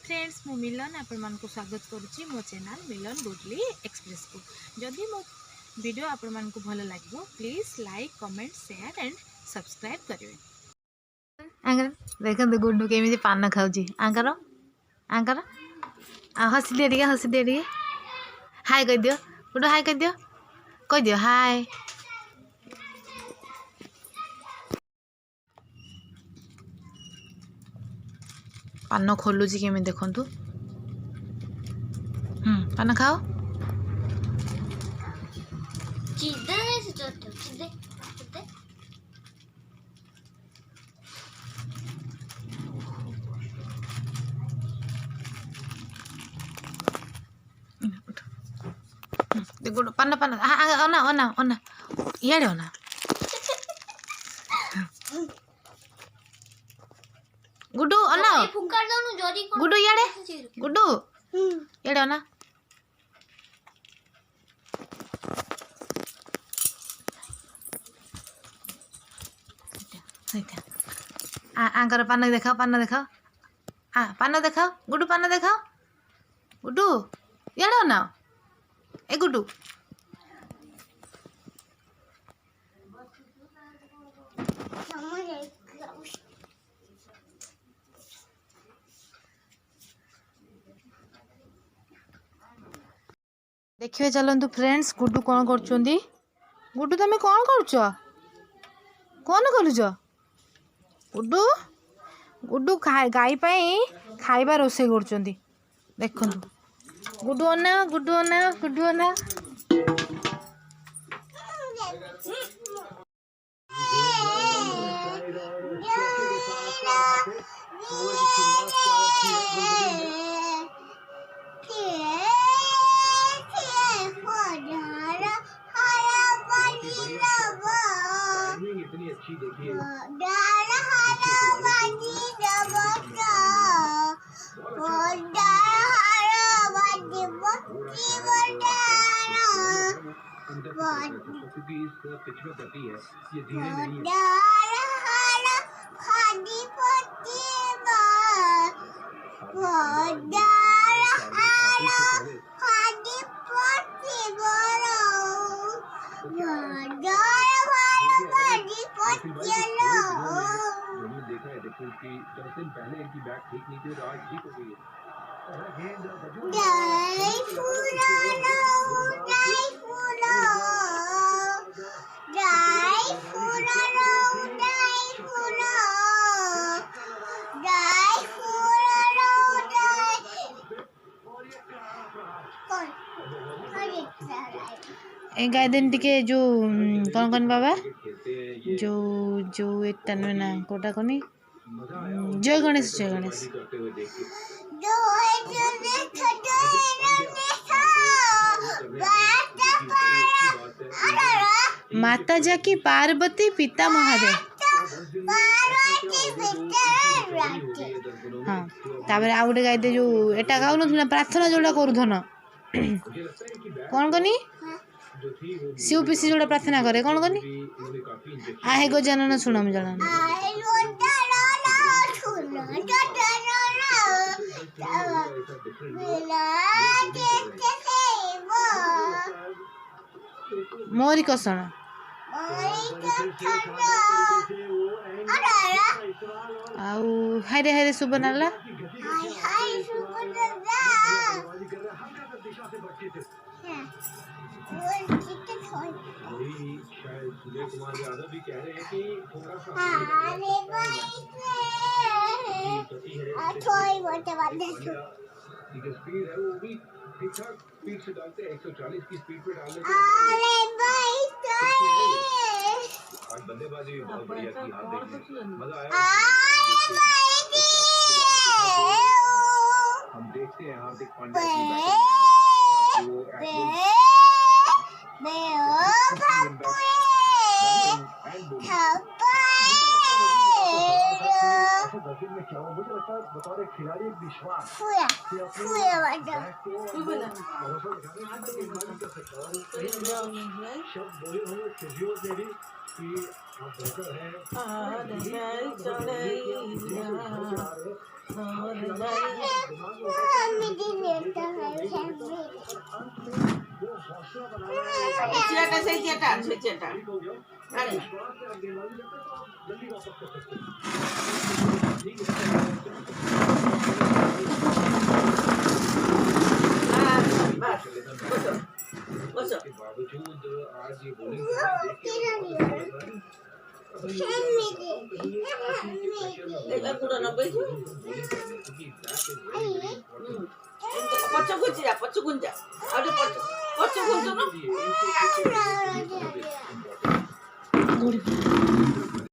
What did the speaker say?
Friends मु मिलन आपण को स्वागत करुच्ची मो चैनल मिलन गुडली एक्सप्रेस को। जदि मो वीडियो आपण को भल लगे please like comment share and subscribe करेंगे। देखते गुड्डू केमी पान खाऊँ आंकर आंकर हसी दिए हाय कह दियो गुड्डू हाय कह दियो हाय। पान खोलुची केमी देखु पान खाओ गुड्डू पान पान ओना ओना ओना इे ओना गुड्डू ओना गुड्डू इे गुड्डू इे ओना आंकर पान देखाओ पान देखाओ गुड्डू पान देखाओ गुड्डू इे ओना ए गुड्डू देखिए चलतु फ्रेंड्स गुड्डू कौन कर गुड्डू तुम कौन कर गुड्डू गुड्डू गाई खाइबा रोसे कर देखु गुड्डू अना गुड्डू अना गुड्डू अना अच्छी देखिए क्योंकि इस पिच में गति है ये धीरे नहीं है। देखा है देखो कि 10 दिन पहले इनकी बैट ठीक नहीं थी और आज ठीक हो गई गाय दिन टिके जो कौन बाबा जो जो एटा ना कोटा कोनी जय गणेश माता जाकी पार्वती पिता महादेव। हाँ तापर आ गए गायते जो एटा गाउन प्रार्थना जोड़ा करूथन कौन कनी शिव पीसी जोड़ा प्रार्थना करे कौन कनी आहे गजानन सुनम जन मोरी कसण आउ हायरे हायरे शुभ नाला स्पीड है वो भी ठीक ठाक स्पीड से डालते हैं 140 की स्पीड पे डालने आज बल्लेबाजी भी बहुत बढ़िया की हाथ देखने मजा आया। हम देखते हैं हार्दिक पांड्या में क्या हुआ मुझे लगता है बतौर एक खिलाड़ी एक विश्वास शब्द बोले होंगे फिजियो ने भी कि आप बेहतर है চেয়ারটা সেই চেয়ারটা আরে বাস বসো के बावजूद आज ये बॉलिंग এবার পুরোনো বইছো পচ্ছ গুঞ্জা আরে পচ্ছ গুঞ্জো না দৌড়ি